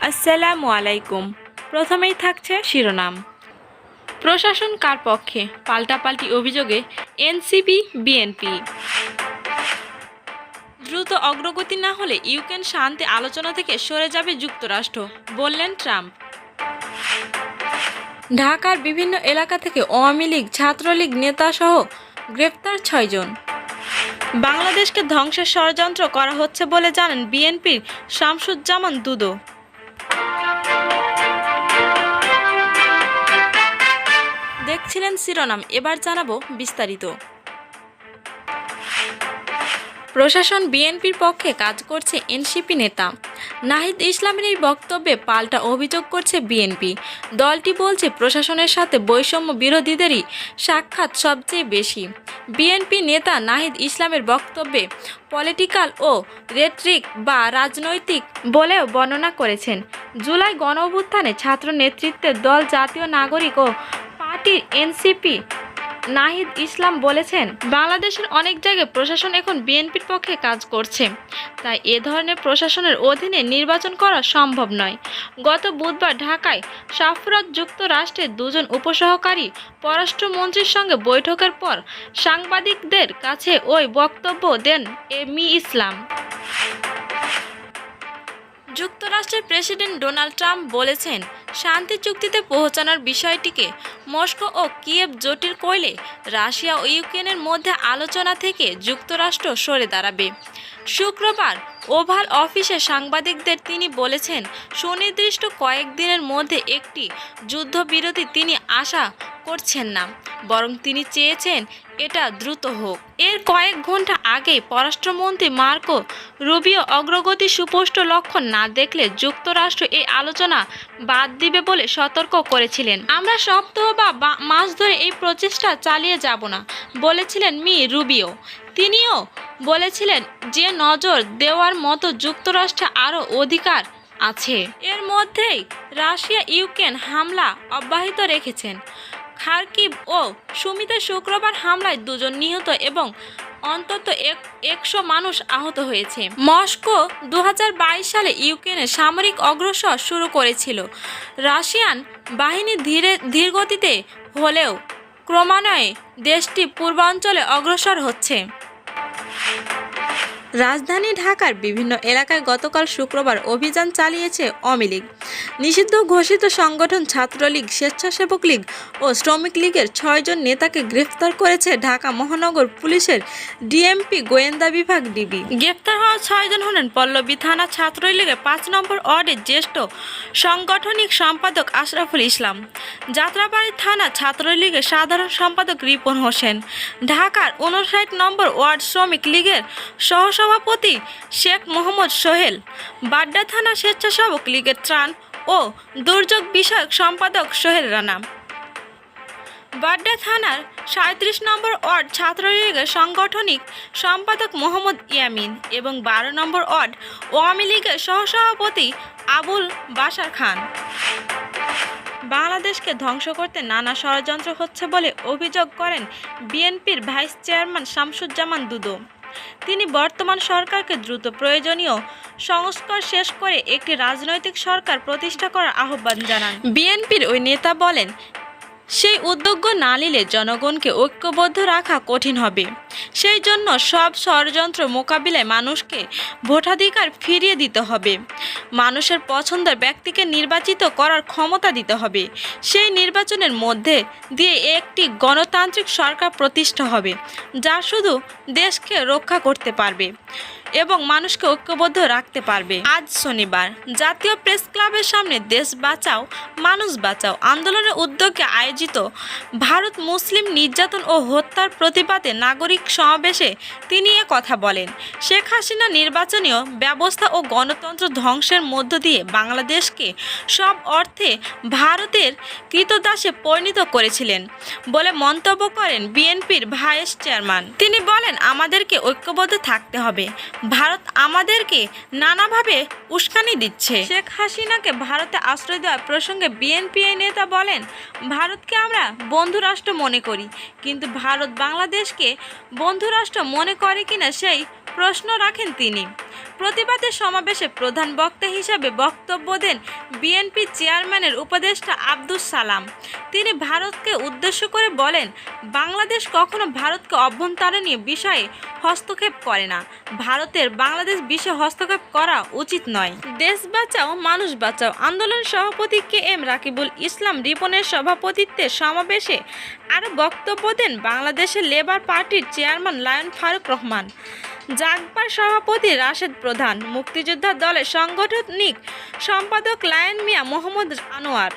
আসসালামু আলাইকুম। প্রথমেই থাকছে শিরোনাম। প্রশাসন কার পক্ষে, পাল্টাপাল্টি অভিযোগে এনসিপি বিএনপি। দ্রুত অগ্রগতি না হলে ইউক্রেন শান্তি আলোচনা থেকে সরে যাবে যুক্তরাষ্ট্র, বললেন ট্রাম্প। ঢাকার বিভিন্ন এলাকা থেকে আওয়ামী লীগ ছাত্রলীগ নেতাসহ গ্রেপ্তার 6 জন। বাংলাদেশকে ধ্বংসের ষড়যন্ত্র করা হচ্ছে বলে জানান বিএনপির শামসুজ্জামান দুদু। দেখছিলেন শিরোনাম, এবার জানাবো বিস্তারিত। প্রশাসন বিএনপির পক্ষে কাজ করছে এনসিপি নেতা নাহিদ ইসলামের এই বক্তব্যে পাল্টা অভিযোগ করছে বিএনপি। দলটি বলছে প্রশাসনের সাথে বৈষম্য বিরোধীদেরই সাক্ষাৎ সবচেয়ে বেশি। বিএনপি নেতা নাহিদ ইসলামের বক্তব্যে পলিটিক্যাল ও রেটরিক বা রাজনৈতিক বলেও বর্ণনা করেছেন। জুলাই গণঅভ্যুত্থানে ছাত্র নেতৃত্বের দল জাতীয় নাগরিক ও পার্টির এনসিপি নাহিদ ইসলাম বলেছেন, বাংলাদেশের অনেক জায়গায় প্রশাসন এখন বিএনপির পক্ষে কাজ করছে, তাই এ ধরনের প্রশাসনের অধীনে নির্বাচন করা সম্ভব নয়। গত বুধবার ঢাকায় সাফরত যুক্তরাষ্ট্রের 2 জন উপসহকারী পররাষ্ট্রমন্ত্রীর সঙ্গে বৈঠকের পর সাংবাদিকদের কাছে ওই বক্তব্য দেন মি ইসলাম। যুক্তরাষ্ট্রের প্রেসিডেন্ট ডোনাল্ড ট্রাম্প বলেছেন, শান্তি চুক্তিতে পৌঁছানোর বিষয়টিকে মস্কো ও কিয়েভ জটিল করলে রাশিয়া ও ইউক্রেনের মধ্যে আলোচনা থেকে যুক্তরাষ্ট্র সরে দাঁড়াবে। শুক্রবার ওভাল অফিসে সাংবাদিকদের তিনি বলেছেন, সুনির্দিষ্ট কয়েকদিনের মধ্যে একটি যুদ্ধবিরতি তিনি আশা করছেন না, বরং তিনি চেয়েছেন এটা দ্রুত হোক। এর কয়েক ঘন্টা আগেই পররাষ্ট্রমন্ত্রী মার্কো রুবিও অগ্রগতি সুস্পষ্ট লক্ষণ না দেখলে যুক্তরাষ্ট্র এই আলোচনা বাদ দিবে বলে সতর্ক করেছিলেন। আমরা সপ্তাহ বা মাস ধরে এই প্রচেষ্টা চালিয়ে যাব না, বলেছিলেন মি রুবিও। তিনিও বলেছিলেন যে নজর দেওয়ার মতো যুক্তরাষ্ট্রে আরও অধিকার আছে। এর মধ্যেই রাশিয়া ইউক্রেন হামলা অব্যাহত রেখেছেন। খার্কিভ ও সুমিতে শুক্রবার হামলায় 2 জন নিহত এবং অন্তত 100 মানুষ আহত হয়েছে। মস্কো 2022 সালে ইউক্রেনে সামরিক অগ্রসর শুরু করেছিল। রাশিয়ান বাহিনী ধীর গতিতে হলেও ক্রমান্বয়ে দেশটি পূর্বাঞ্চলে অগ্রসর হচ্ছে। রাজধানী ঢাকার বিভিন্ন এলাকায় গতকাল শুক্রবার অভিযান চালিয়েছে আওয়ামী লীগ নিষিদ্ধ ঘোষিত সংগঠন ছাত্রলীগ, স্বেচ্ছাসেবক লীগ ও শ্রমিক লীগের 6 জন নেতাকে গ্রেফতার করেছে ঢাকা মহানগর পুলিশের ডিএমপি গোয়েন্দা বিভাগ ডিবি। গ্রেফতার হওয়া 6 জন হলেন পল্লবী থানা ছাত্রলীগের 5 নম্বর ওয়ার্ডের জ্যেষ্ঠ সাংগঠনিক সম্পাদক আশরাফুল ইসলাম, যাত্রাবাড়ী থানা ছাত্রলীগের সাধারণ সম্পাদক রিপন হোসেন, ঢাকার 59 নম্বর ওয়ার্ড শ্রমিক লীগের সহসভাপতি শেখ মোহাম্মদ সোহেল, বাড্ডা থানা স্বেচ্ছাসেবক লীগের ত্রাণ ও দুর্যোগ বিষয়ক সম্পাদক সোহেল রানা, বাড্ডা থানার 37 নম্বর ওয়ার্ড ছাত্রলীগের সাংগঠনিক সম্পাদক মোহাম্মদ ইয়ামিন এবং 12 নম্বর ওয়ার্ড আওয়ামী লীগের সহসভাপতি আবুল বাশার খান। বাংলাদেশকে ধ্বংস করতে নানা ষড়যন্ত্র হচ্ছে বলে অভিযোগ করেন বিএনপির ভাইস চেয়ারম্যান শামসুজ্জামান দুদু। তিনি বর্তমান সরকারকে দ্রুত প্রয়োজনীয় সংস্কার শেষ করে একটি রাজনৈতিক সরকার প্রতিষ্ঠা করার আহ্বান জানান। বিএনপির ওই নেতা বলেন, সেই উদ্যোগ না নিলে জনগণকে ঐক্যবদ্ধ রাখা কঠিন হবে। সেই জন্য সব ষড়যন্ত্র মোকাবিলায় মানুষকে ভোটাধিকার ফিরিয়ে দিতে হবে। মানুষের পছন্দের ব্যক্তিকে নির্বাচিত করার ক্ষমতা দিতে হবে। সেই নির্বাচনের মধ্যে দিয়ে একটি গণতান্ত্রিক সরকার প্রতিষ্ঠা হবে, যা শুধু দেশকে রক্ষা করতে পারবে এবং মানুষকে ঐক্যবদ্ধ রাখতে পারবে। আজ শনিবার জাতীয় প্রেস ক্লাবের সামনে দেশ বাঁচাও মানুষ বাঁচাও আন্দোলনের উদ্যোগে আয়োজিত ভারত মুসলিম নির্যাতন ও হত্যার প্রতিবাদে নাগরিক সমাবেশে তিনি এ কথা বলেন। শেখ হাসিনা নির্বাচনীয় ব্যবস্থা ও গণতন্ত্র ধ্বংসের মধ্য দিয়ে বাংলাদেশকে সব অর্থে ভারতের কৃতদাসে পরিণত করেছিলেন বলে মন্তব্য করেন বিএনপির ভাইস চেয়ারম্যান। তিনি বলেন, আমাদেরকে ঐক্যবদ্ধ থাকতে হবে। ভারত আমাদেরকে নানাভাবে উস্কানি দিচ্ছে। শেখ হাসিনাকে ভারতে আশ্রয় দেওয়ার প্রসঙ্গে বিএনপি নেতা বলেন, ভারতকে আমরা বন্ধুরাষ্ট্র মনে করি, কিন্তু ভারত বাংলাদেশকে বন্ধুরাষ্ট্র মনে করে কিনা সেই প্রশ্ন রাখেন তিনি। প্রতিবাদের সমাবেশে প্রধান বক্তা হিসেবে বক্তব্য দেন বিএনপি চেয়ারম্যানের উপদেষ্টা আব্দুস সালাম। তিনি ভারতকে উদ্দেশ্য করে বলেন, বাংলাদেশ কখনো ভারতকে অভ্যন্তরীণ বিষয়ে হস্তক্ষেপ করে না। ভারতের বাংলাদেশ বিষয়ে হস্তক্ষেপ করা উচিত নয়। দেশ বাঁচাও মানুষ বাঁচাও আন্দোলন সভাপতি কে এম রাকিবুল ইসলাম রিপনের সভাপতিত্বে সমাবেশে আরও বক্তব্য দেন বাংলাদেশের লেবার পার্টির চেয়ারম্যান লায়ন ফারুক রহমান, জাগবার সভাপতি রাশেদ প্রধান, মুক্তিযোদ্ধা দলের সাংগঠনিক সম্পাদক লায়ন মিয়া মোহাম্মদ আনোয়ার।